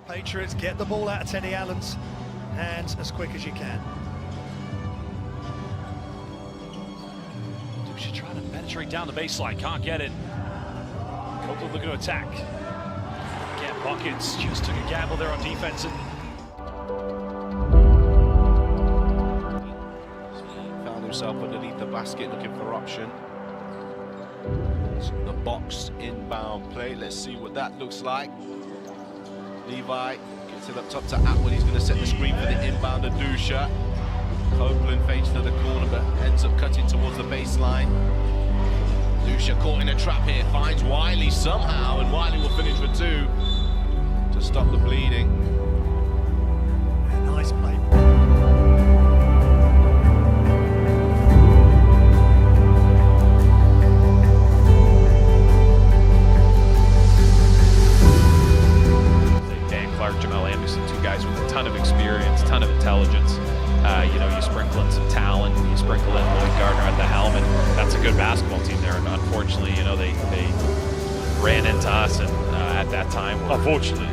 Patriots get the ball out of Teddy Allen's hands as quick as you can. Dusha trying to penetrate down the baseline, can't get it. Copeland looking to attack. Again, Buckets just took a gamble there on defense. Found himself underneath the basket looking for option. The box inbound play, let's see what that looks like. Levi gets it up top to Atwood, he's going to set the screen for the inbounder Dusha. Copeland fades to the corner but ends up cutting towards the baseline. Dusha caught in a trap here, finds Wiley somehow, and Wiley will finish for two to stop the bleeding. Nice play. Two guys with a ton of experience, ton of intelligence. You know, you sprinkle in some talent, you sprinkle in Lloyd Gardner at the helm, and that's a good basketball team there. And unfortunately, you know, they ran into us, and at that time, unfortunately.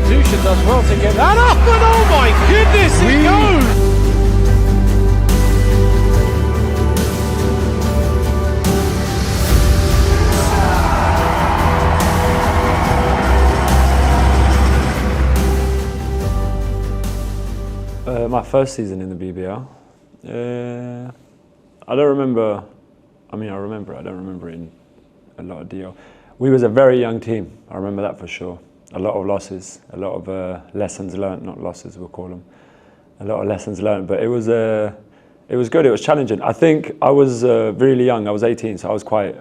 Dusha does well to get that up, and oh my goodness, it goes! My first season in the BBL, I don't remember. I mean, I remember. I don't remember in a lot of detail. We was a very young team. I remember that for sure. A lot of losses, a lot of lessons learned, not losses we'll call them. A lot of lessons learned, but it was good, it was challenging. I think I was really young, I was 18, so I was quite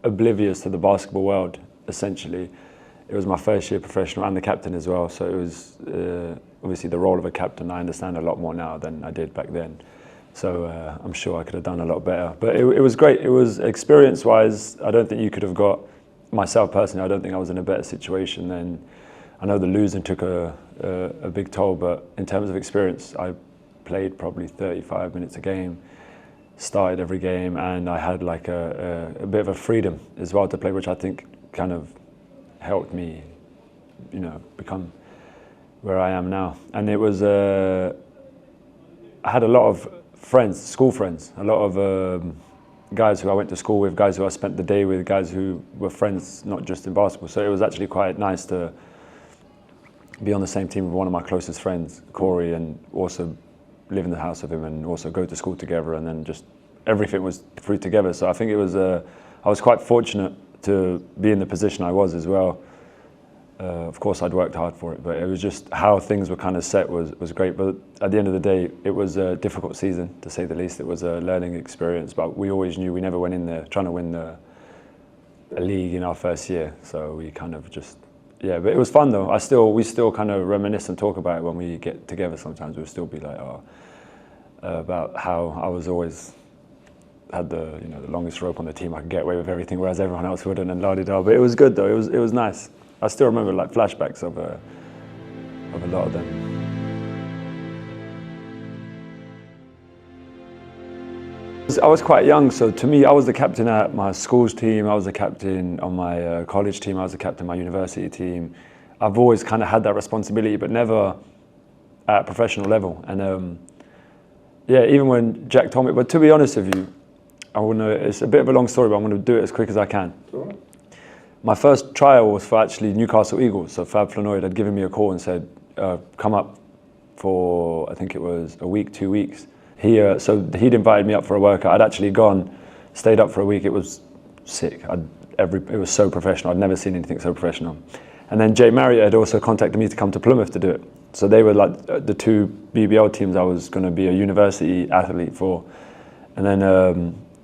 oblivious to the basketball world, essentially. It was my first year professional and the captain as well, so it was obviously the role of a captain. I understand a lot more now than I did back then. So I'm sure I could have done a lot better. But it was great, it was experience-wise, I don't think you could have got, myself personally, I don't think I was in a better situation then. I know the losing took a big toll, but in terms of experience, I played probably 35 minutes a game, started every game, and I had like a bit of a freedom as well to play, which I think kind of helped me, you know, become where I am now. And it was, I had a lot of friends, school friends, a lot of guys who I went to school with, guys who I spent the day with, guys who were friends not just in basketball. So it was actually quite nice to be on the same team with one of my closest friends, Corey, and also live in the house with him and also go to school together, and then just everything was through together. So I think it was, I was quite fortunate to be in the position I was as well. Of course, I'd worked hard for it, but it was just how things were kind of set was great. But at the end of the day, it was a difficult season, to say the least. It was a learning experience, but we always knew we never went in there trying to win a league in our first year. So we kind of just, yeah, but it was fun though. We still kind of reminisce and talk about it when we get together sometimes. We'll still be like, about how I was always had the longest rope on the team. I could get away with everything, whereas everyone else wouldn't, and la-di-da. But it was good though. It was nice. I still remember like flashbacks of a lot of them. I was quite young, so to me, I was the captain at my school's team, I was the captain on my college team, I was the captain of my university team. I've always kind of had that responsibility, but never at a professional level. And yeah, even when Jack told me, but to be honest with you, it's a bit of a long story, but I'm going to do it as quick as I can. Sure. My first trial was for actually Newcastle Eagles, so Fab Flanoid had given me a call and said, come up for, I think it was a week, 2 weeks. So he'd invited me up for a workout. I'd actually gone, stayed up for a week. It was sick. It was so professional. I'd never seen anything so professional. And then Jay Marriott had also contacted me to come to Plymouth to do it. So they were like the two BBL teams I was going to be a university athlete for. And then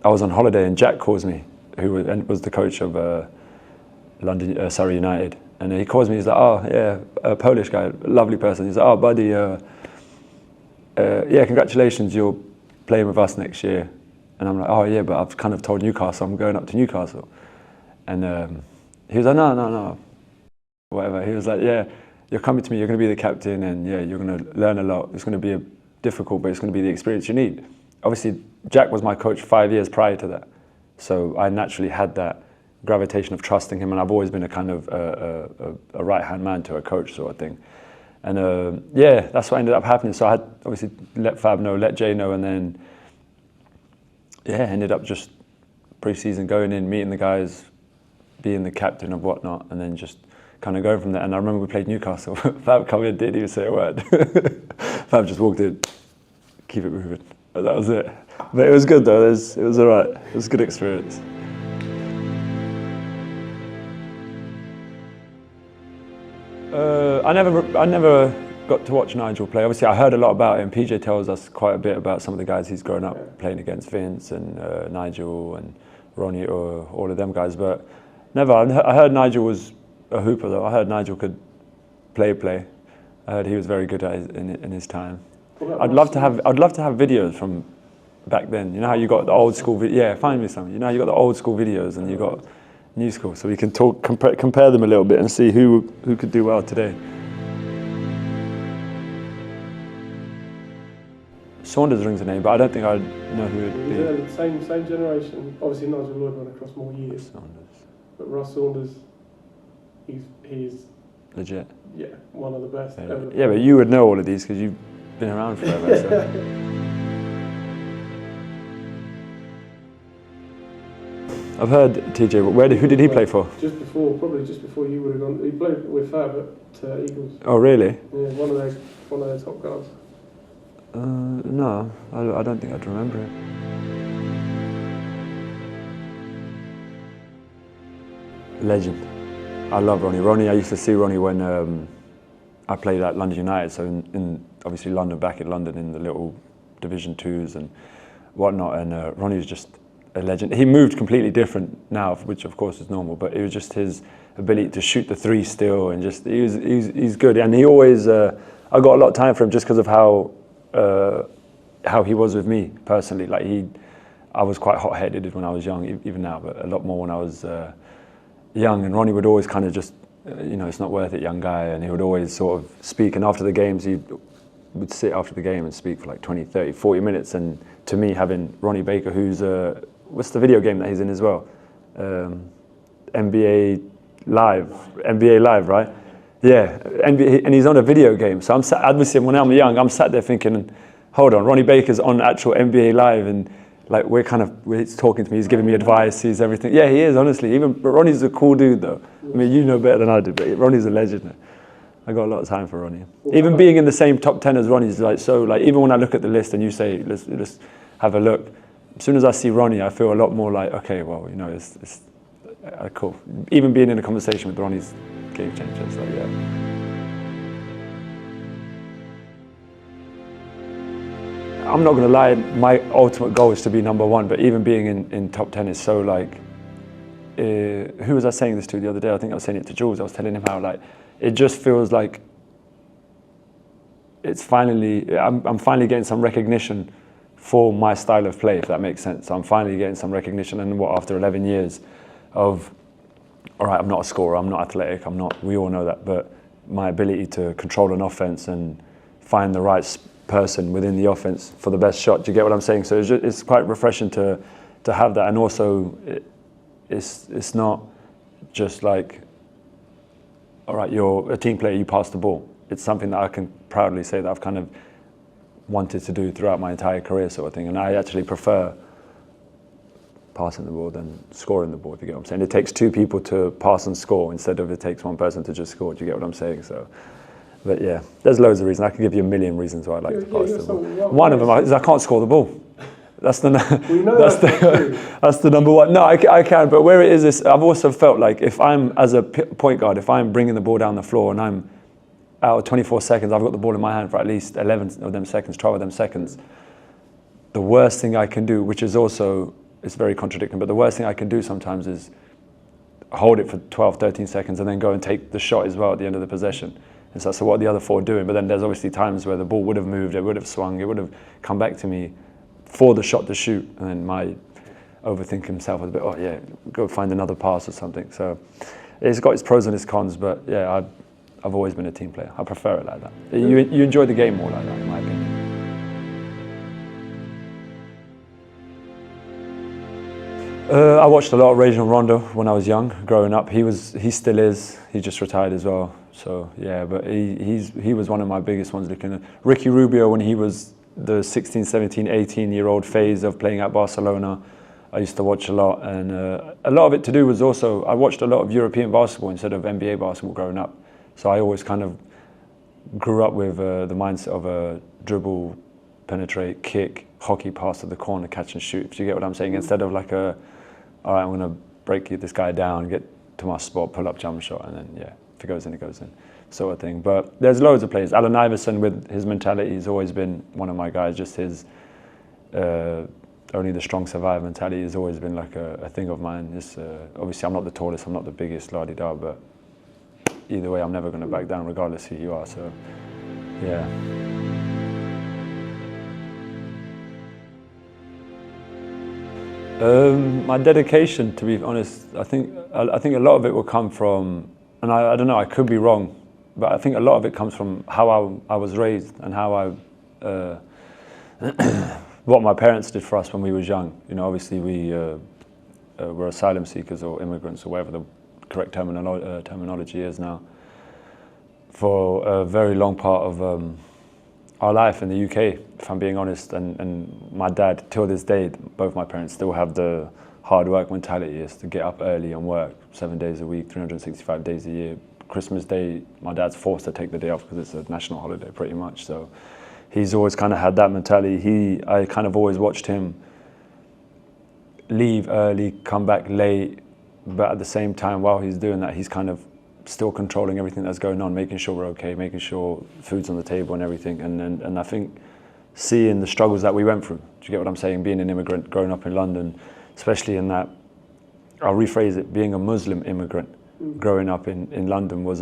I was on holiday and Jack calls me, who was the coach of Surrey United, And he calls me, he's like, oh yeah, a Polish guy, lovely person. He's like, oh buddy, yeah, congratulations, you're playing with us next year. And I'm like, oh yeah, but I've kind of told Newcastle I'm going up to Newcastle. And he was like, no, whatever. He was like, yeah, you're coming to me, you're going to be the captain, and yeah, you're going to learn a lot. It's going to be difficult, but it's going to be the experience you need. Obviously, Jack was my coach 5 years prior to that. So I naturally had that gravitation of trusting him, and I've always been a kind of a right-hand man to a coach sort of thing. And yeah, that's what ended up happening. So I had obviously let Fab know, let Jay know, and then yeah, ended up just pre-season going in, meeting the guys, being the captain of whatnot, and then just kind of going from there. And I remember we played Newcastle. Fab come in, didn't even say a word. Fab just walked in, keep it moving. And that was it. But it was good though. It was all right. It was a good experience. I never got to watch Nigel play. Obviously, I heard a lot about him. PJ tells us quite a bit about some of the guys he's grown up playing against, Vince and Nigel and Ronnie, or all of them guys. But never. I heard Nigel was a hooper though. I heard Nigel could play. I heard he was very good at in his time. I'd love to have videos from back then. You know how you got the old school yeah, find me some. You know how you got the old school videos and you got new school, so we can compare them a little bit and see who could do well today. Saunders rings a name, but I don't think I'd know who it would be. Yeah, the same generation. Obviously Nigel Lloyd went across more years. Saunders. But Russ Saunders, he's Legit. Yeah, one of the best ever. Yeah, but you would know all of these because you've been around forever. So. I've heard TJ, but who did he play for? Probably just before you would have gone. He played with Fab at Eagles. Oh, really? Yeah, one of their top guys. No, I don't think I'd remember it. Legend. I love Ronnie. I used to see Ronnie when I played at London United, so in obviously London, back in London in the little Division 2s and whatnot, and Ronnie was just a legend. He moved completely different now, which of course is normal, but it was just his ability to shoot the three still, and just he's good. And he always, I got a lot of time for him just because of how he was with me personally. Like I was quite hot-headed when I was young, even now, but a lot more when I was young. And Ronnie would always kind of just, it's not worth it, young guy. And he would always sort of speak. And after the games, he would sit after the game and speak for like 20, 30, 40 minutes. And to me, having Ronnie Baker, who's what's the video game that he's in as well? NBA Live, right? Yeah, and he's on a video game. So obviously when I'm young, I'm sat there thinking, hold on, Ronnie Baker's on actual NBA Live, and like he's talking to me, he's giving me advice, he's everything. Yeah, he is, honestly. But Ronnie's a cool dude though. I mean, you know better than I do, but Ronnie's a legend. I got a lot of time for Ronnie. Even being in the same top 10 as Ronnie's even when I look at the list and you say, let's have a look, as soon as I see Ronnie, I feel a lot more like, okay, well, it's cool. Even being in a conversation with Ronnie's game changer. So yeah. I'm not going to lie, my ultimate goal is to be number one, but even being in top 10 is so like, who was I saying this to the other day? I think I was saying it to Jules. I was telling him how like, it just feels like it's finally, I'm finally getting some recognition for my style of play, if that makes sense. So I'm finally getting some recognition, and after 11 years of, all right, I'm not a scorer, I'm not athletic, we all know that, but my ability to control an offense and find the right person within the offense for the best shot, do you get what I'm saying? So it's quite refreshing to have that, and also it's not just like, all right, you're a team player, you pass the ball. It's something that I can proudly say that I've kind of wanted to do throughout my entire career, sort of thing. And I actually prefer passing the ball than scoring the ball, if you get what I'm saying. It takes two people to pass and score instead of it takes one person to just score, do you get what I'm saying? So, but yeah, there's loads of reasons. I could give you a million reasons why I like to pass the ball. One of them is I can't score the ball. That's the number one. No, I can, but where it is, I've also felt like if I'm, as a point guard, if I'm bringing the ball down the floor and I'm out of 24 seconds, I've got the ball in my hand for at least 11 of them seconds, 12 of them seconds, the worst thing I can do, which is also, it's very contradicting, but the worst thing I can do sometimes is hold it for 12, 13 seconds and then go and take the shot as well at the end of the possession. And so what are the other 4 doing? But then there's obviously times where the ball would have moved, it would have swung, it would have come back to me for the shot to shoot. And then my overthinking himself was a bit, oh yeah, go find another pass or something. So it's got its pros and its cons, but yeah, I've always been a team player. I prefer it like that. You enjoy the game more like that, in my opinion. I watched a lot of Rajon Rondo when I was young, growing up. He still is. He just retired as well. So yeah, but he was one of my biggest ones. Looking at Ricky Rubio when he was the 16, 17, 18-year-old phase of playing at Barcelona. I used to watch a lot, and a lot of it to do was also I watched a lot of European basketball instead of NBA basketball growing up. So I always kind of grew up with the mindset of a dribble, penetrate, kick, hockey pass to the corner, catch and shoot. If you get what I'm saying, instead of like all right, I'm gonna break this guy down, get to my spot, pull up, jump shot, and then yeah, if it goes in, it goes in, sort of thing. But there's loads of players. Allen Iverson with his mentality, he's always been one of my guys. Just his only the strong survive mentality has always been like a thing of mine. Just obviously I'm not the tallest, I'm not the biggest, la-di-da, but either way I'm never going to back down regardless who you are. So yeah. My dedication, to be honest, I think a lot of it will come from, and I don't know, I could be wrong, but I think a lot of it comes from how I was raised and how what my parents did for us when we was young. You know, obviously we were asylum seekers or immigrants or whatever the correct terminology is now, for a very long part of our life in the UK, if I'm being honest. And my dad, till this day, both my parents still have the hard work mentality, is to get up early and work 7 days a week, 365 days a year. Christmas Day, my dad's forced to take the day off because it's a national holiday pretty much. So he's always kind of had that mentality. I kind of always watched him leave early, come back late, but at the same time, while he's doing that, he's kind of still controlling everything that's going on, making sure we're okay, making sure food's on the table and everything. And I think seeing the struggles that we went through, do you get what I'm saying? Being an immigrant, growing up in London, especially in that, I'll rephrase it, being a Muslim immigrant, growing up in London was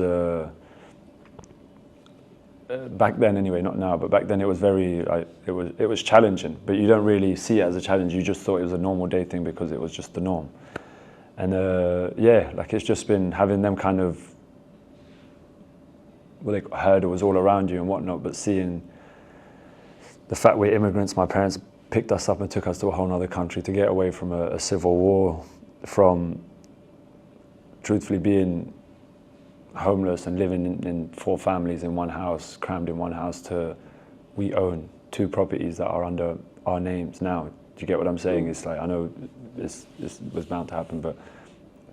back then anyway, not now, but back then it was very, it was challenging, but you don't really see it as a challenge. You just thought it was a normal day thing because it was just the norm. And yeah, like it's just been having them kind of, well, they heard it was all around you and whatnot, but seeing the fact we're immigrants, my parents picked us up and took us to a whole other country to get away from a civil war, from truthfully being homeless and living in 4 families in one house, crammed in one house, to we own 2 properties that are under our names now. Do you get what I'm saying? It's like, I know this was bound to happen, but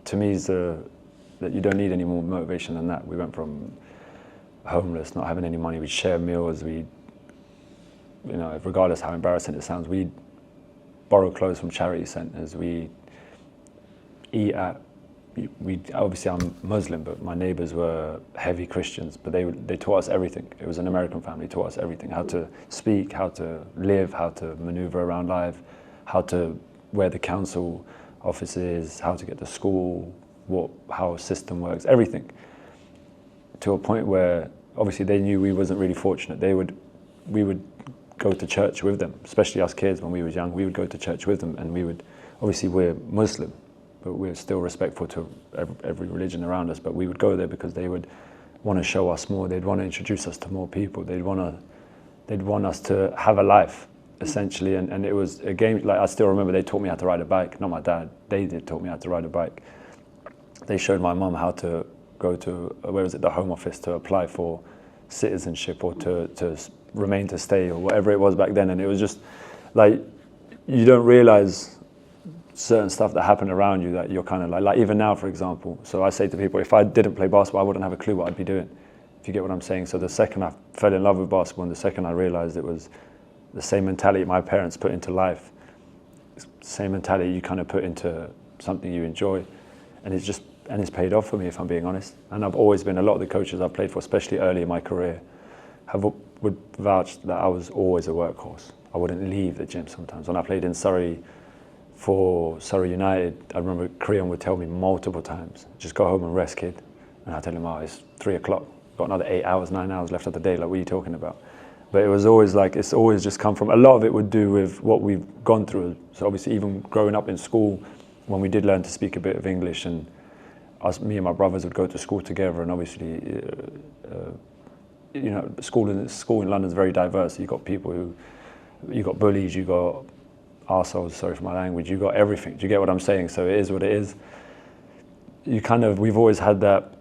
to me, it's that you don't need any more motivation than that. We went from homeless, not having any money, we'd share meals, you know, regardless how embarrassing it sounds, we'd borrow clothes from charity centres, we eat at, obviously I'm Muslim, but my neighbours were heavy Christians, but they taught us everything. It was an American family, taught us everything, how to speak, how to live, how to manoeuvre around life, where the council office is, how to get to school, how a system works, everything. To a point where obviously they knew we wasn't really fortunate. We would go to church with them, especially us kids when we were young. We would go to church with them, and obviously we're Muslim, but we're still respectful to every religion around us. But we would go there because they would want to show us more. They'd want to introduce us to more people. They'd want us to have a life, essentially. And it was a game. Like, I still remember they taught me how to ride a bike. Not my dad. They did taught me how to ride a bike. They showed my mum how to go to the Home Office to apply for citizenship or to remain to stay or whatever it was back then. And it was just like, you don't realize certain stuff that happened around you that you're kind of like even now, for example. So I say to people, if I didn't play basketball, I wouldn't have a clue what I'd be doing, if you get what I'm saying. So the second I fell in love with basketball and the second I realized it was the same mentality my parents put into life, same mentality you kind of put into something you enjoy, and it's paid off for me, if I'm being honest. And I've always been, a lot of the coaches I've played for, especially early in my career, would vouch that I was always a workhorse. I wouldn't leave the gym sometimes. When I played in Surrey for Surrey United, I remember Creon would tell me multiple times, just go home and rest, kid. And I tell him, oh, it's 3 o'clock, got another 8 hours, 9 hours left of the day, like what are you talking about? But it was always like, it's always just come from, a lot of it would do with what we've gone through. So obviously even growing up in school, when we did learn to speak a bit of English, and me and my brothers would go to school together, and obviously, you know, school in London is very diverse. You've got people who, you got bullies, you got arseholes, sorry for my language, you got everything. Do you get what I'm saying? So it is what it is. You kind of, we've always had that,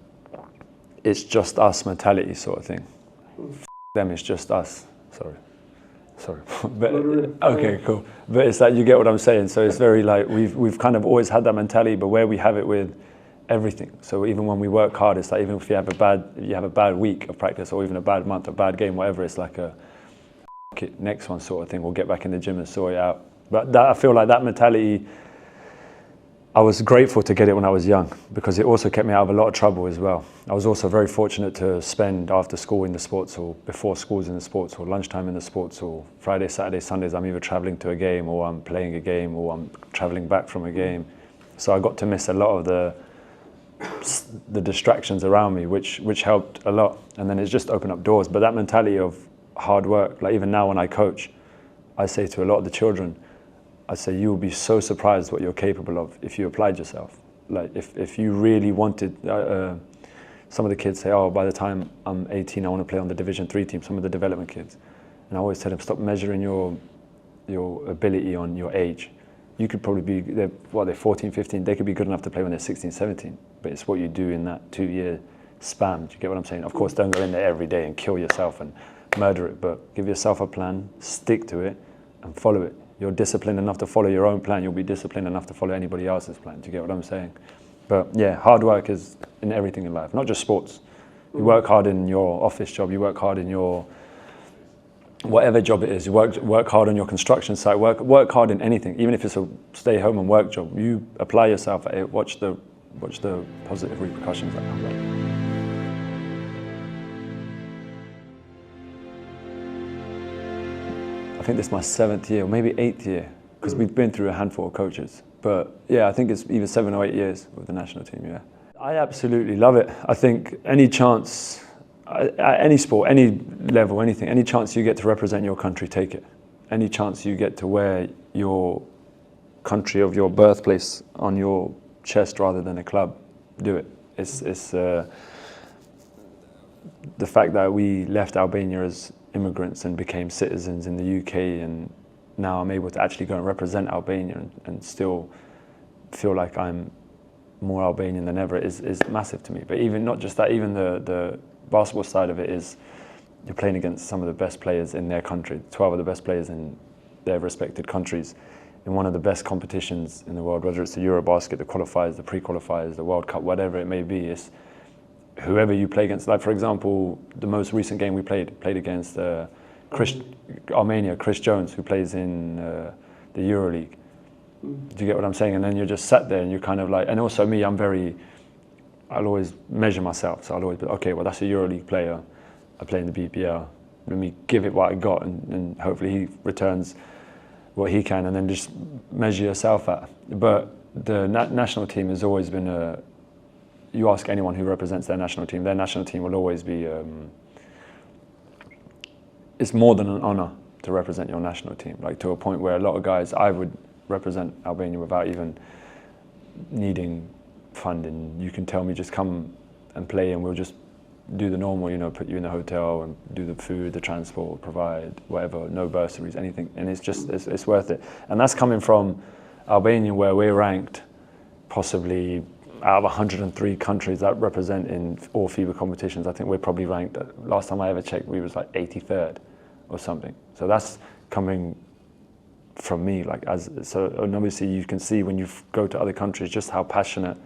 it's just us mentality sort of thing. Them, it's just us. Sorry. But, okay, cool. But it's like, you get what I'm saying. So it's very like, we've kind of always had that mentality, but where we have it with everything. So even when we work hard, it's like, even if you have a bad week of practice, or even a bad month, a bad game, whatever, it's like a next one sort of thing. We'll get back in the gym and sort it out. But that, I feel like that mentality, I was grateful to get it when I was young, because it also kept me out of a lot of trouble as well. I was also very fortunate to spend after school in the sports, or before schools in the sports, or lunchtime in the sports, or Friday, Saturday, Sundays, I'm either traveling to a game, or I'm playing a game, or I'm traveling back from a game. So I got to miss a lot of the distractions around me, which helped a lot. And then it's just opened up doors. But that mentality of hard work, like even now when I coach, I say to a lot of the children, I say, you will be so surprised what you're capable of if you applied yourself. Like if you really wanted, some of the kids say, oh, by the time I'm 18, I want to play on the Division 3 team, some of the development kids. And I always tell them, stop measuring your ability on your age. You could probably be, they're 14, 15, they could be good enough to play when they're 16, 17, but it's what you do in that 2-year span. Do you get what I'm saying? Of course, don't go in there every day and kill yourself and murder it, but give yourself a plan, stick to it, and follow it. You're disciplined enough to follow your own plan, you'll be disciplined enough to follow anybody else's plan. Do you get what I'm saying? But yeah, hard work is in everything in life, not just sports. You work hard in your office job, you work hard in your whatever job it is, you work hard on your construction site, work hard in anything, even if it's a stay home and work job. You apply yourself at it, watch the positive repercussions that come up. I think this is my 7th year, or maybe 8th year, because we've been through a handful of coaches. But yeah, I think it's either 7 or 8 years with the national team, yeah. I absolutely love it. I think any chance, any sport, any level, anything, any chance you get to represent your country, take it. Any chance you get to wear your country of your birthplace on your chest rather than a club, do it. It's the fact that we left Albania as immigrants and became citizens in the UK, and now I'm able to actually go and represent Albania and still feel like I'm more Albanian than ever is massive to me. But even not just that, even the basketball side of it is you're playing against some of the best players in their country, 12 of the best players in their respected countries, in one of the best competitions in the world, whether it's the Eurobasket, the qualifiers, the pre-qualifiers, the World Cup, whatever it may be. It's whoever you play against. Like, for example, the most recent game we played against Armenia, Chris Jones, who plays in the EuroLeague. Do you get what I'm saying? And then you're just sat there and you're kind of like, and also me, I'll always measure myself. So I'll always be, okay, well, that's a EuroLeague player. I play in the BBL. Let me give it what I got, and hopefully he returns what he can, and then just measure yourself at. But the national team has always been you ask anyone who represents their national team will always be, it's more than an honor to represent your national team, like to a point where a lot of guys, I would represent Albania without even needing funding. You can tell me just come and play and we'll just do the normal, you know, put you in the hotel and do the food, the transport, provide whatever, no bursaries, anything, and it's just, it's worth it. And that's coming from Albania, where we're ranked possibly out of 103 countries that represent in all FIBA competitions. I think we're probably ranked, last time I ever checked, we was like 83rd or something. So that's coming from me, like, and obviously you can see when you go to other countries just how passionate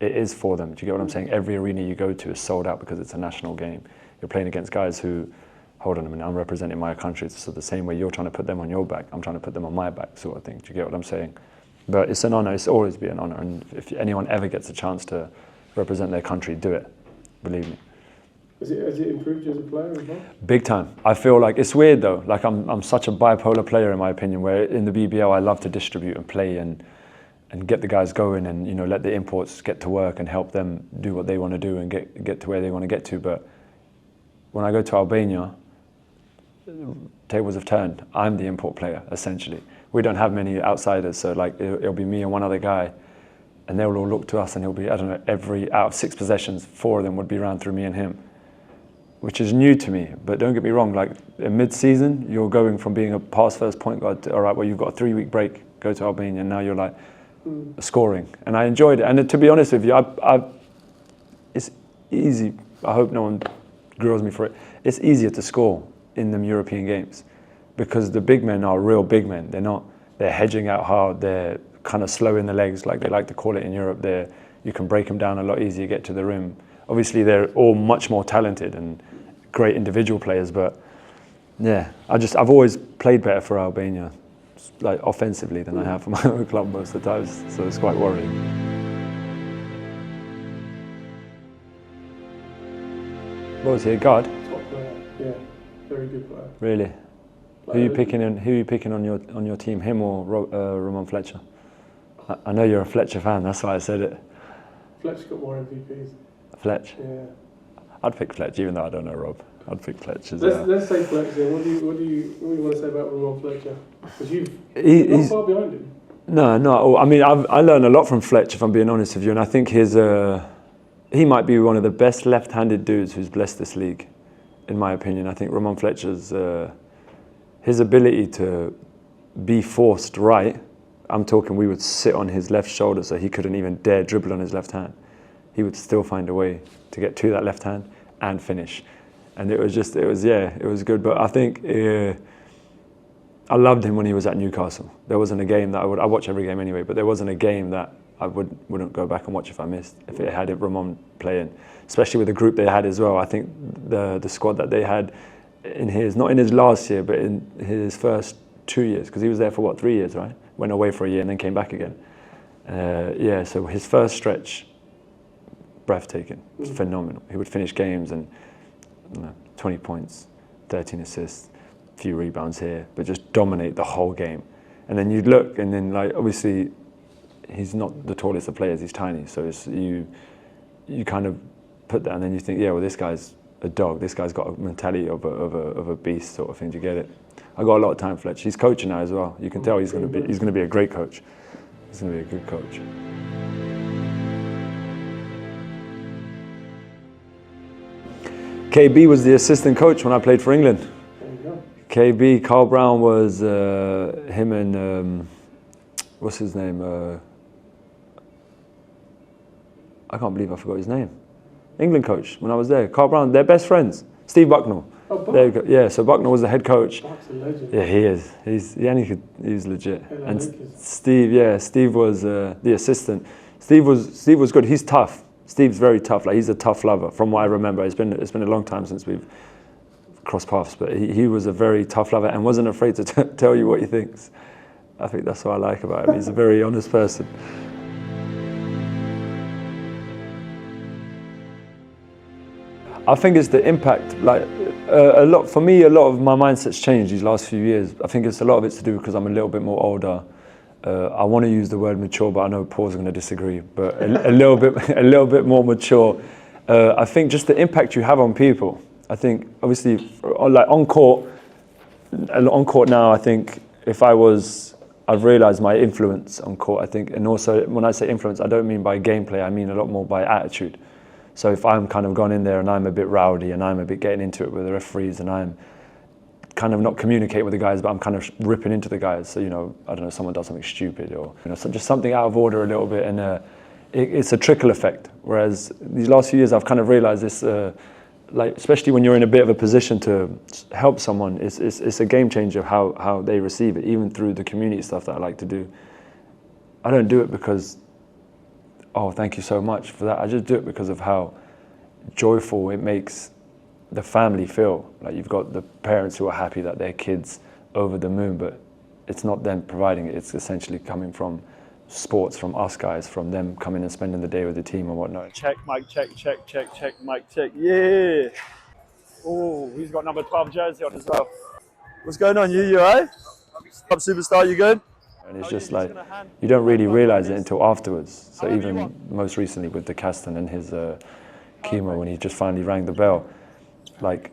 it is for them. Do you get what I'm saying? Every arena you go to is sold out because it's a national game. You're playing against guys who, hold on a minute, I'm representing my country. So the same way you're trying to put them on your back, I'm trying to put them on my back, sort of thing. Do you get what I'm saying? But it's an honor, it's always be an honor. And if anyone ever gets a chance to represent their country, do it, believe me. Has it improved you as a player as well? Big time. I feel like it's weird though. Like I'm such a bipolar player in my opinion. Where in the BBL I love to distribute and play and get the guys going and let the imports get to work and help them do what they want to do and get to where they want to get to. But when I go to Albania, tables have turned. I'm the import player essentially. We don't have many outsiders, so like it'll be me and one other guy, and they'll all look to us, and it'll be, I don't know, every out of 6 possessions, 4 of them would be ran through me and him, which is new to me. But don't get me wrong, like in mid-season, you're going from being a pass-first point guard to, all right, well, you've got a 3-week break, go to Albania, and now you're like scoring. And I enjoyed it. And to be honest with you, it's easy. I hope no one grills me for it. It's easier to score in them European games because the big men are real big men. They're hedging out hard, they're kind of slow in the legs, like they like to call it in Europe. You can break them down a lot easier, get to the rim. Obviously, they're all much more talented and great individual players, but yeah, I've always played better for Albania, like offensively, than I have for my own club most of the times, so it's quite worrying. What was he, a guard? Top player, yeah, very good player. Really? Who are you picking on your team, him or Ramon Fletcher? I know you're a Fletcher fan, that's why I said it. Fletcher got more MVPs. Fletch? Yeah. I'd pick Fletch, even though I don't know Rob. I'd pick Fletch as Let's say Fletcher. What do you want to say about Ramon Fletcher? Because you're not far behind him. No. I mean, I learned a lot from Fletch, if I'm being honest with you, and I think he might be one of the best left-handed dudes who's blessed this league, in my opinion. I think Ramon Fletcher's his ability to be forced right. I'm talking, we would sit on his left shoulder so he couldn't even dare dribble on his left hand. He would still find a way to get to that left hand and finish. And it was good. But I think I loved him when he was at Newcastle. There wasn't a game that I watch every game anyway, but there wasn't a game that I wouldn't go back and watch if I missed, if it had Ramon playing, especially with the group they had as well. I think the squad that they had not in his last year, but in his first 2 years, because he was there for 3 years, right? Went away for a year and then came back again. So his first stretch, breathtaking. It was phenomenal. He would finish games and 20 points, 13 assists, a few rebounds here, but just dominate the whole game. And then you'd look, and then like obviously he's not the tallest of players. He's tiny, so you kind of put that, and then you think, yeah, well, this guy's a dog. This guy's got a mentality of a beast, sort of thing. Do you get it? I got a lot of time for Fletcher. He's coaching now as well. You can tell he's going to be a great coach. He's going to be a good coach. KB was the assistant coach when I played for England. There you go. KB, Carl Brown was him and what's his name? I can't believe I forgot his name. England coach when I was there. Carl Brown, they're best friends. Steve Bucknell. Oh, Buck. There you go. Yeah, so Bucknell was the head coach. Buck's a legend. Yeah, he is. He's legit. And Lakers. Steve was the assistant. Steve was good. He's tough. Steve's very tough. Like he's a tough lover, from what I remember. It's been a long time since we've crossed paths, but he was a very tough lover and wasn't afraid to tell you what he thinks. I think that's what I like about him. He's a very honest person. I think it's the impact. Like a lot of my mindset's changed these last few years. I think a lot of it's to do because I'm a little bit more older. I want to use the word mature, but I know Paul's going to disagree. But a little bit more mature. I think just the impact you have on people. I think obviously, like on court now. I think I've realised my influence on court. I think, and also when I say influence, I don't mean by gameplay. I mean a lot more by attitude. So if I'm kind of gone in there and I'm a bit rowdy and I'm a bit getting into it with the referees and I'm kind of not communicating with the guys, but I'm kind of ripping into the guys. So, I don't know, someone does something stupid or, so just something out of order a little bit. And it's a trickle effect. Whereas these last few years, I've kind of realized this, like, especially when you're in a bit of a position to help someone, it's a game changer how they receive it, even through the community stuff that I like to do. I don't do it because, oh, thank you so much for that. I just do it because of how joyful it makes the family feel. Like you've got the parents who are happy that their kid's over the moon, but it's not them providing it. It's essentially coming from sports from us guys, from them coming and spending the day with the team and whatnot. Check, mic, check, mic, check. Yeah. Oh, he's got number 12 jersey on as well. What's going on, you alright? Up superstar, you good? And it's just like, you don't really realise it until afterwards. So even most recently with the Caston and his chemo, when he just finally rang the bell, like,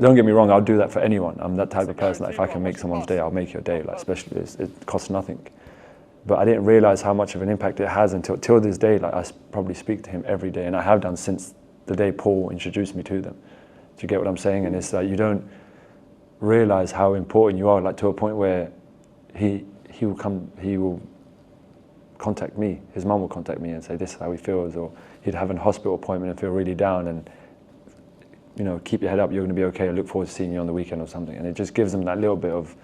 don't get me wrong, I'll do that for anyone. I'm that type of person. Like, if I can make someone's day, I'll make your day. Like, especially it costs nothing. But I didn't realise how much of an impact it has until this day. Like, I probably speak to him every day, and I have done since the day Paul introduced me to them. Do you get what I'm saying? And it's like, you don't realise how important you are, like, to a point where he will contact me. His mum will contact me and say, this is how he feels, or he'd have a hospital appointment and feel really down, and, you know, keep your head up, you're going to be okay, I look forward to seeing you on the weekend or something. And it just gives them that little bit of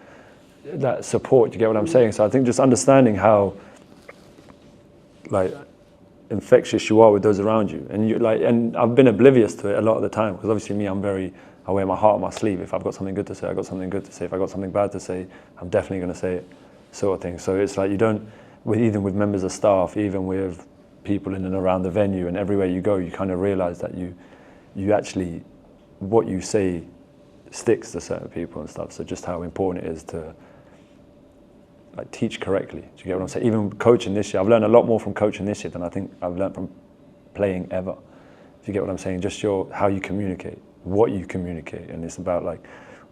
that support. You get what I'm saying? So I think just understanding how, like, infectious you are with those around you, and I've been oblivious to it a lot of the time, because obviously me, I wear my heart on my sleeve. If I've got something good to say, I've got something good to say. If I've got something bad to say, I'm definitely going to say it, sort of thing. So it's like, you don't, even with members of staff, even with people in and around the venue and everywhere you go, you kind of realise that you actually, what you say sticks to certain people and stuff. So just how important it is to, like, teach correctly. Do you get what I'm saying? Even coaching this year, I've learned a lot more from coaching this year than I think I've learned from playing ever. Do you get what I'm saying? Just how you communicate, what you communicate, and it's about, like,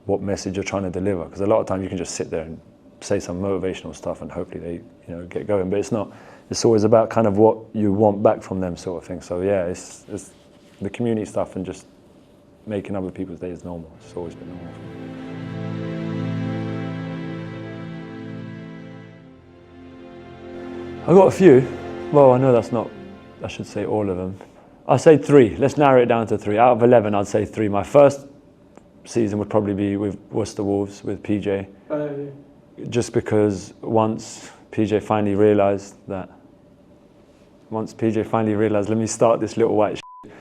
what message you're trying to deliver. Because a lot of times you can just sit there and say some motivational stuff and hopefully they, you know, get going. But it's not. It's always about kind of what you want back from them, sort of thing. So yeah, it's the community stuff and just making other people's days normal. It's always been normal. I've got a few. Well, I know that's not, I should say all of them. I'll say 3. Let's narrow it down to 3. Out of 11, I'd say 3. My first season would probably be with Worcester Wolves, with PJ. Just because once PJ finally realised, let me start this little white shit,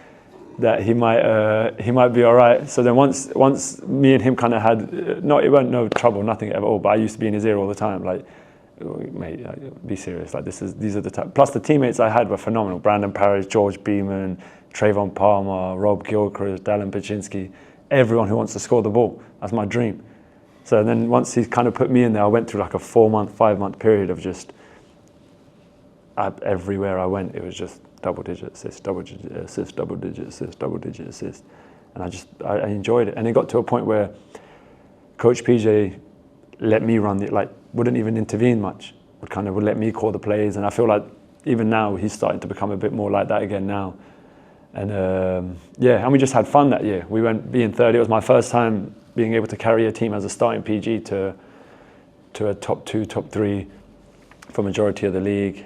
that he might be all right. So then once me and him kind of had, it weren't no trouble, nothing at all, but I used to be in his ear all the time, like, mate, be serious. Like, these are the type. Plus the teammates I had were phenomenal. Brandon Parrish, George Beeman, Trayvon Palmer, Rob Gilchrist, Dallin Paczynski, everyone who wants to score the ball. That's my dream. So then once he kind of put me in there, I went through like a 5-month period of just, everywhere I went, it was just double-digit assists, double-digit assists, double-digit assists, double-digit assists. And I enjoyed it. And it got to a point where Coach PJ let me run wouldn't even intervene much, would let me call the plays. And I feel like even now he's starting to become a bit more like that again now. And and we just had fun that year. We went being third. It was my first time being able to carry a team as a starting PG to a top 2, top 3 for majority of the league.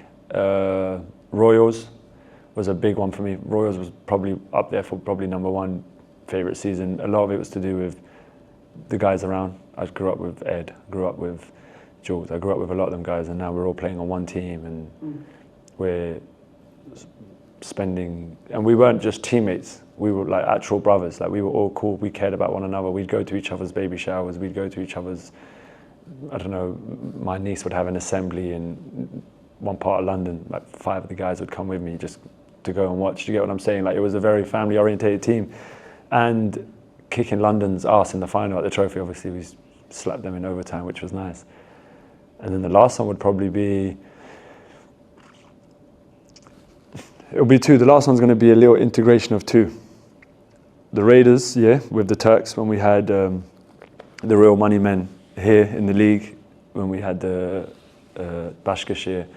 Royals was a big one for me. Royals was probably up there for probably number 1 favourite season. A lot of it was to do with the guys around. I grew up with Ed, grew up with Jules, I grew up with a lot of them guys, and now we're all playing on one team, and we're spending, and we weren't just teammates, we were like actual brothers. Like, we were all cool, we cared about one another, we'd go to each other's baby showers, we'd go to each other's, I don't know, my niece would have an assembly in one part of London, like 5 of the guys would come with me just to go and watch. Do you get what I'm saying? Like, it was a very family orientated team, and kicking London's ass in the final at the trophy, obviously we slapped them in overtime, which was nice. And then the last one would probably be, it'll be 2. The last one's going to be a little integration of 2. The Raiders, with the Turks, when we had the real money men here in the league, when we had the Başakşehir,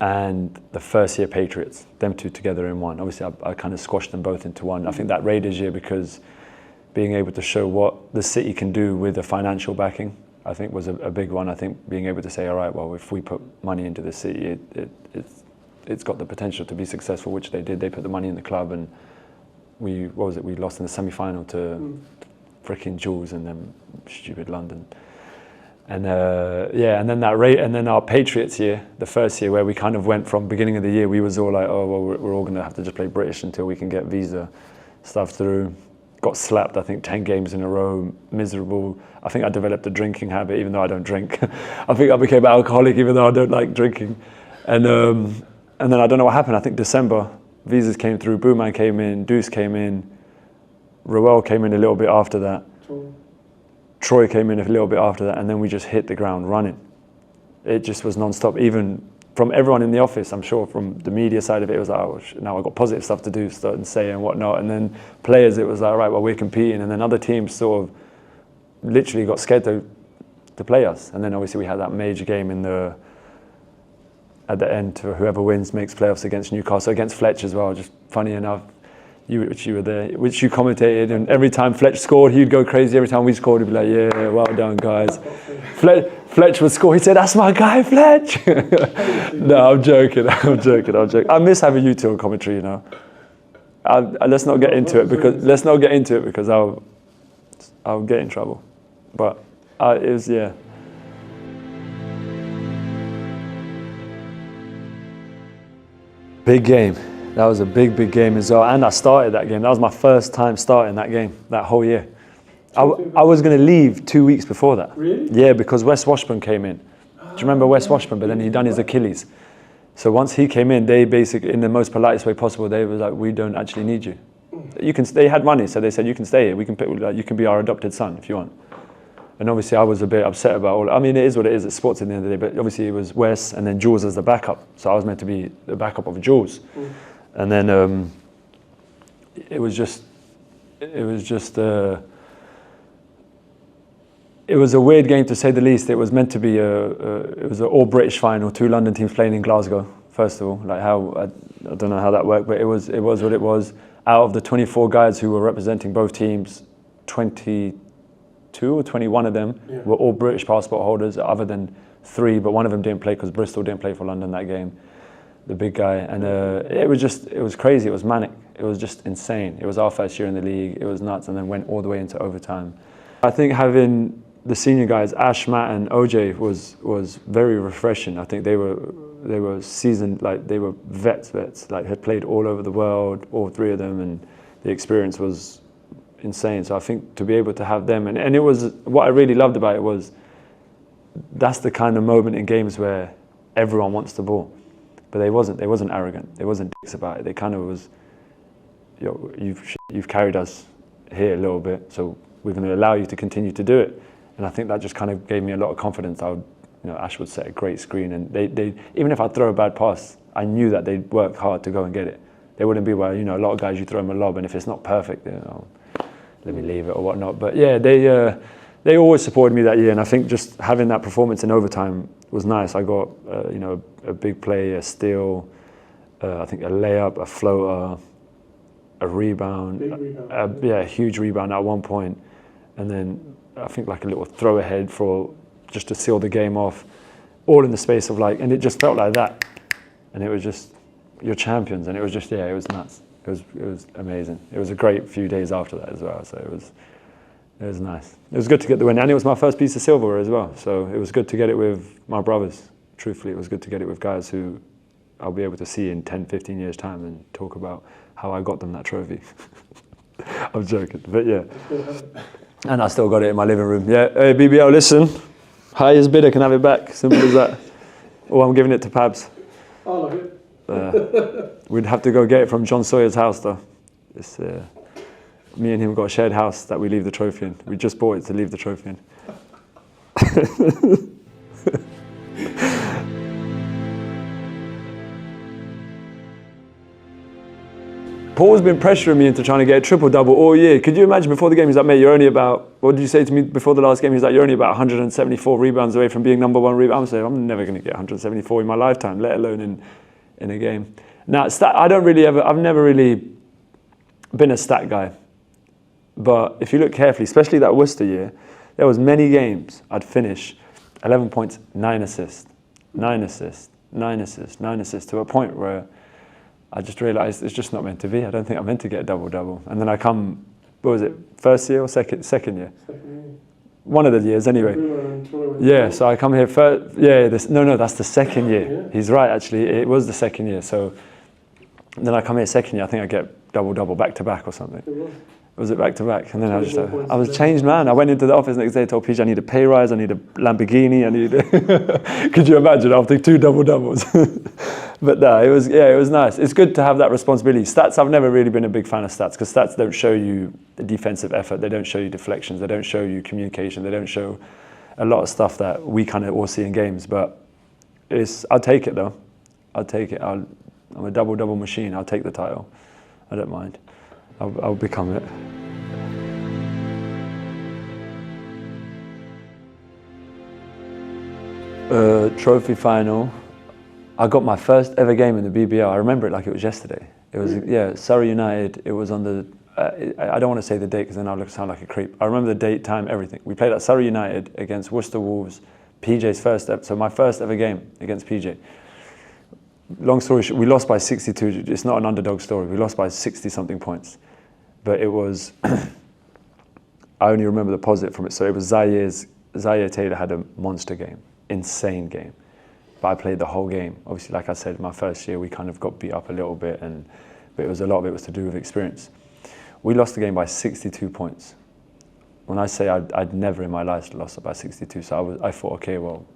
and the first year Patriots, them 2 together in one. Obviously I kind of squashed them both into one. I think that Raiders year, because being able to show what the city can do with the financial backing, I think was a big one. I think being able to say, all right, well, if we put money into the city, it's got the potential to be successful, which they did. They put the money in the club, and we lost in the semi-final to freaking Jules and them stupid London. And and then our Patriots year, the first year, where we kind of went from beginning of the year, we was all like, oh, well, we're all going to have to just play British until we can get visa stuff through. Got slapped, I think, 10 games in a row, miserable. I think I developed a drinking habit, even though I don't drink. I think I became alcoholic, even though I don't like drinking. And then I don't know what happened. I think December, visas came through, Booman came in, Deuce came in, Roel came in a little bit after that. Troy came in a little bit after that, and then we just hit the ground running. It just was non-stop, even from everyone in the office. I'm sure from the media side of it, it was like, oh, now I've got positive stuff to do, start and say and whatnot. And then players, it was like, right, well, we're competing. And then other teams sort of literally got scared to play us. And then obviously we had that major game at the end, to whoever wins makes playoffs against Newcastle, against Fletch as well. Just funny enough, which you were there, which you commentated, and every time Fletch scored, he'd go crazy. Every time we scored, he'd be like, yeah, well done, guys. Fletch would score, he'd say, that's my guy, Fletch. No, I'm joking. I miss having you two on commentary, you know. Let's not get into it because I'll get in trouble. But it was, yeah. Big game. That was a big game as well. And I started that game. That was my first time starting that game, that whole year. I was going to leave 2 weeks before that. Really? Yeah, because Wes Washburn came in. Do you remember Wes Washburn? But then he done his Achilles. So once he came in, they basically, in the most politest way possible, they were like, we don't actually need you. They had money, so they said, you can stay here. We can pick, like, you can be our adopted son if you want. And obviously I was a bit upset about all. I mean, it is what it is. It's sports at the end of the day. But obviously it was Wes and then Jules as the backup. So I was meant to be the backup of Jules. And then it was a weird game to say the least. It was meant to be it was an all British final, 2 London teams playing in Glasgow. First of all, like I don't know how that worked, but it was what it was. Out of the 24 guys who were representing both teams, 22 or 21 of them were all British passport holders, other than 3, but one of them didn't play because Bristol didn't play for London that game. The big guy, and it was crazy. It was manic. It was just insane. It was our first year in the league. It was nuts, and then went all the way into overtime. I think having the senior guys, Ash, Matt, and OJ, was very refreshing. I think they were seasoned, like they were vets, like had played all over the world, all 3 of them, and the experience was insane. So I think to be able to have them, and it was what I really loved about it was that's the kind of moment in games where everyone wants the ball. But they wasn't arrogant. They wasn't dicks about it. They kind of was, you've carried us here a little bit, so we're going to allow you to continue to do it. And I think that just kind of gave me a lot of confidence. Ash would set a great screen, and they even if I throw a bad pass, I knew that they'd work hard to go and get it. They wouldn't be where, a lot of guys, you throw them a lob, and if it's not perfect, let me leave it or whatnot. But yeah, they always supported me that year, and I think just having that performance in overtime was nice. I got a big play, a steal, I think a layup, a floater, a rebound, a huge rebound at one point, and then I think like a little throw ahead for just to seal the game off, all in the space of and it just felt like that, and it was just you're champions, and it was just it was nuts. It was amazing. It was a great few days after that as well, so it was nice. It was good to get the win, and it was my first piece of silverware as well. So it was good to get it with my brothers. Truthfully, it was good to get it with guys who I'll be able to see in 10, 15 years' time and talk about how I got them that trophy. I'm joking, but yeah. And I still got it in my living room. Yeah, hey, BBL, listen. Highest bidder can have it back. Simple as that. Or I'm giving it to Pabs. I love it. We'd have to go get it from John Sawyer's house, though. It's, me and him got a shared house that we leave the trophy in. We just bought it to leave the trophy in. Paul's been pressuring me into trying to get a triple-double all year. Could you imagine before the game, he's like, mate, you're only about, what did you say to me before the last game? He's like, you're only about 174 rebounds away from being number 1 rebound. I'm saying, I'm never going to get 174 in my lifetime, let alone in a game. Now, I've never really been a stat guy. But if you look carefully, especially that Worcester year, there was many games I'd finish 11 points, 9 assists, 9 assists, 9 assists, 9 assists, to a point where I just realised it's just not meant to be. I don't think I'm meant to get a double-double. And then I come, what was it, first year or second year? Second year. One of the years anyway. Yeah, so I come here first, that's the second year. Yeah. He's right, actually, it was the second year. So then I come here second year, I think I get double-double back-to-back or something. Was it back to back? And then I was changed, man. I went into the office the next day, told PJ I need a pay rise, I need a Lamborghini, I need could you imagine after 2 double-doubles? But no, it was nice. It's good to have that responsibility. Stats, I've never really been a big fan of stats because stats don't show you the defensive effort, they don't show you deflections, they don't show you communication, they don't show a lot of stuff that we kind of all see in games. But I'll take it though. I'll take it. I'm a double-double machine. I'll take the title. I don't mind. I'll become it. Trophy final. I got my first ever game in the BBL. I remember it like it was yesterday. It was Surrey United. It was on the. I don't want to say the date because then I'll sound like a creep. I remember the date, time, everything. We played at Surrey United against Worcester Wolves. PJ's first ever. So my first ever game against PJ. Long story short, we lost by 62. It's not an underdog story. We lost by 60-something points. But it was, I only remember the positive from it. So it was Zaire Taylor had a monster game, insane game. But I played the whole game. Obviously, like I said, my first year, we kind of got beat up a little bit, but a lot of it was to do with experience. We lost the game by 62 points. When I say I'd never in my life lost it by 62, so I thought, okay, well,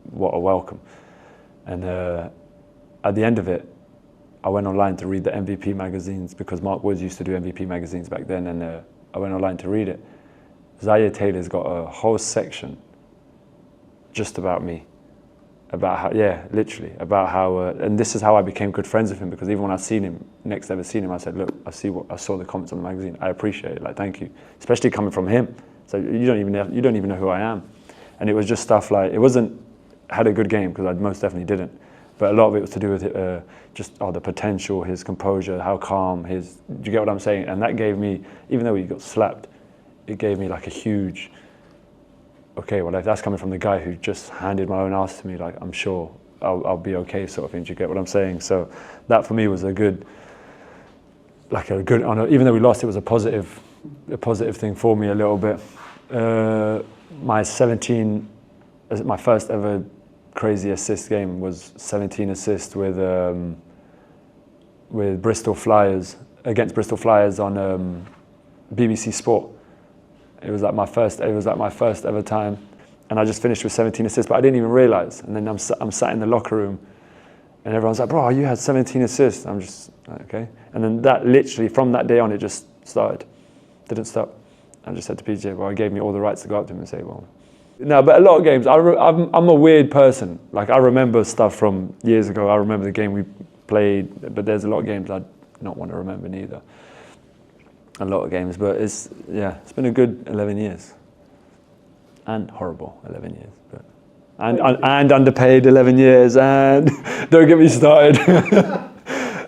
what a welcome. And at the end of it, I went online to read the MVP magazines because Mark Woods used to do MVP magazines back then, and I went online to read it. Zaire Taylor's got a whole section just about me, about how, literally, about how, and this is how I became good friends with him, because even when I seen him, next ever seen him, I said, look, I saw the comments on the magazine, I appreciate it, like, thank you, especially coming from him. So you don't even know who I am. And it was just stuff like, it wasn't, had a good game, because I most definitely didn't. But a lot of it was to do with the potential, his composure, how calm, do you get what I'm saying? And that gave me, even though he got slapped, it gave me like a huge, okay, well, if that's coming from the guy who just handed my own ass to me, like, I'm sure I'll be okay, sort of thing. Do you get what I'm saying? So that for me was a good, even though we lost, it was a positive thing for me a little bit. My first ever crazy assist game was 17 assists with Bristol Flyers, against Bristol Flyers on BBC Sport. It was like my first ever time, and I just finished with 17 assists, but I didn't even realise. And then I'm sat in the locker room, and everyone's like, "Bro, you had 17 assists." I'm just like, okay. And then that literally, from that day on, it just started. Didn't stop. I just said to PJ, well, he gave me all the rights to go up to him and say, well. No, but a lot of games, I'm a weird person. Like, I remember stuff from years ago. I remember the game we played, but there's a lot of games I'd not want to remember neither. A lot of games, but it's been a good 11 years. And horrible 11 years. But and underpaid 11 years, and don't get me started.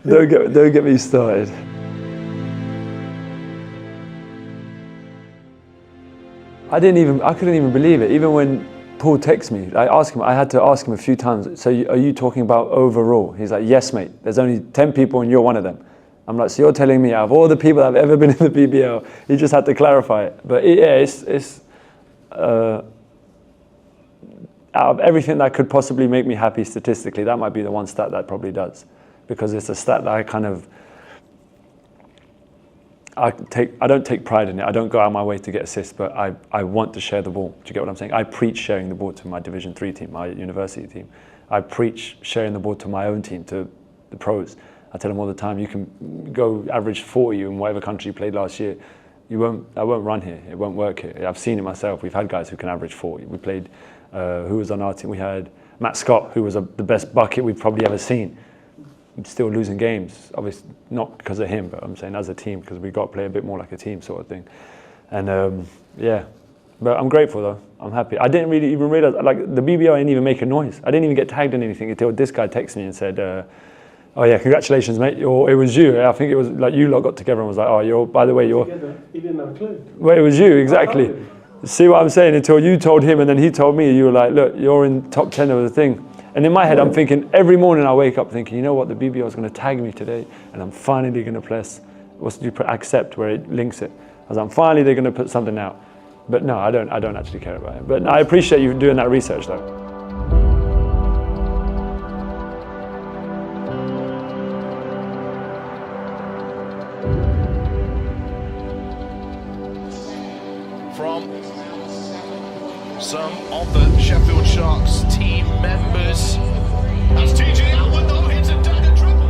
don't get me started. I couldn't even believe it. Even when Paul texted me, I had to ask him a few times, so are you talking about overall? He's like, yes, mate, there's only 10 people and you're one of them. I'm like, so you're telling me out of all the people that have ever been in the BBL, he just had to clarify it. But it's out of everything that could possibly make me happy statistically, that might be the one stat that probably does. Because it's a stat that I don't take pride in it. I don't go out of my way to get assists, but I want to share the ball. Do you get what I'm saying? I preach sharing the ball to my Division 3 team, my university team. I preach sharing the ball to my own team, to the pros. I tell them all the time, you can go average 40 in whatever country you played last year. I won't run here. It won't work here. I've seen it myself. We've had guys who can average 40. We played, who was on our team? We had Matt Scott, who was the best bucket we've probably ever seen. Still losing games, obviously not because of him, but I'm saying as a team, because we got to play a bit more like a team sort of thing. And but I'm grateful though. I'm happy. I didn't really even realize, like, the BBL didn't even make a noise. I didn't even get tagged in anything until this guy texted me and said, oh yeah, congratulations, mate. It was you. I think it was like you lot got together and was like, oh, by the way, you're. He didn't have a clue. Well, it was you, exactly. See what I'm saying? Until you told him and then he told me, you were like, look, you're in top 10 of the thing. And in my head, I'm thinking, every morning I wake up thinking, you know what, the BBL is going to tag me today, and I'm finally going to press, accept, where it links it. I'm finally, they're going to put something out. But no, I don't actually care about it. But I appreciate you doing that research though. from some of the Sheffield Sharks team members. That's TJ Atwood though, hits a dagger triple.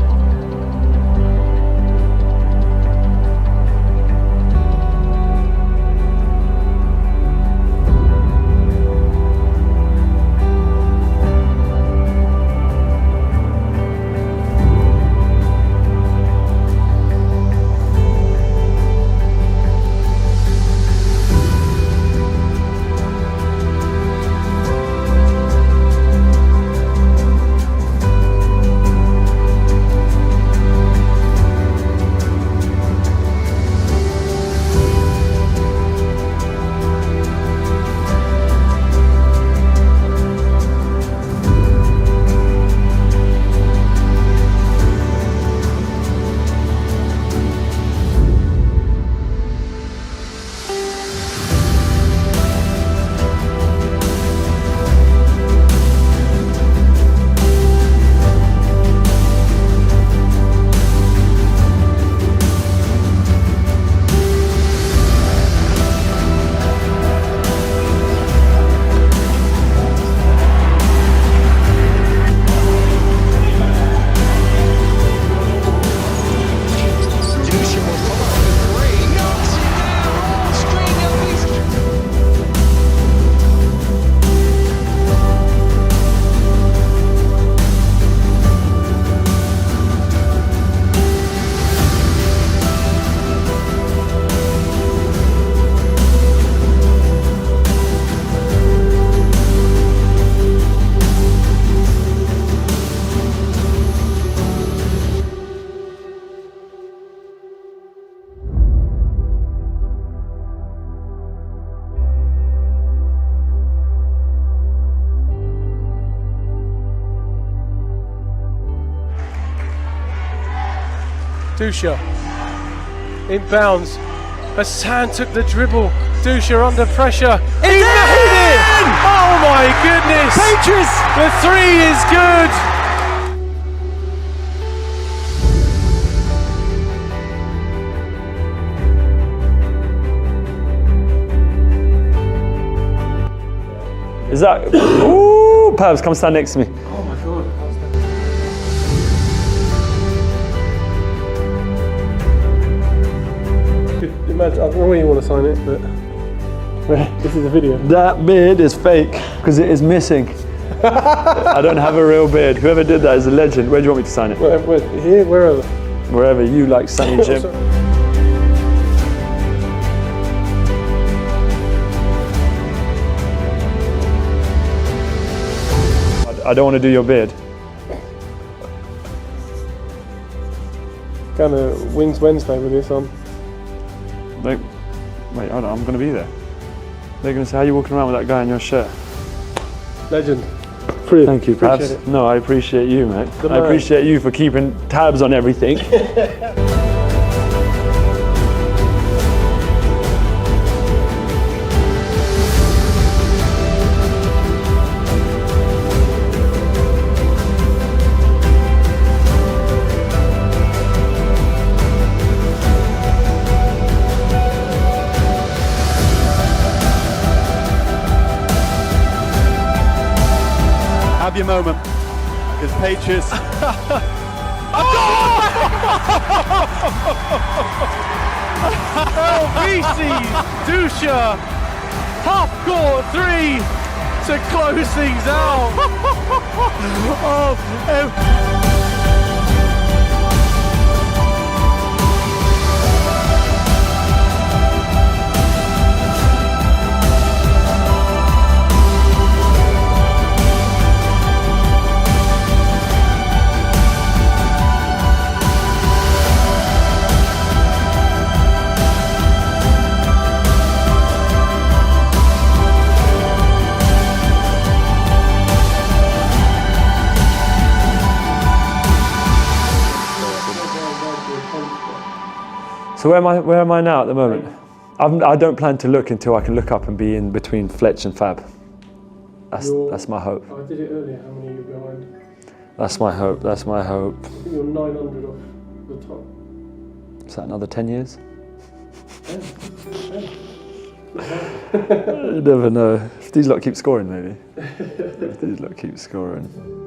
Dusha inbounds. Hassan took the dribble. Dusha under pressure. He made it! Oh my goodness! Patriots! The three is good. Is that? Ooh, Pabs, come stand next to me. Oh my god. Imagine, I don't know where you want to sign it, but this is a video. That beard is fake because it is missing. I don't have a real beard. Whoever did that is a legend. Where do you want me to sign it? Here, wherever. Wherever you like, Sunny Jim. I don't want to do your beard. Kind of Wings Wednesday with this on. Wait, hold on, I'm going to be there. They're going to say, how are you walking around with that guy in your shirt? Legend. Brilliant. Thank you, Pabs. No, I appreciate you, mate. I appreciate you for keeping tabs on everything. Have your moment, because Patriots. Elvisi Dusha, half court three to close things out. So where am I now at the moment? I don't plan to look until I can look up and be in between Fletch and Fab. That's my hope. I did it earlier. How many are you behind? That's my hope. That's my hope. I think you're 900 off the top. Is that another 10 years? 10. You never know. If these lot keep scoring, maybe. If these lot keep scoring.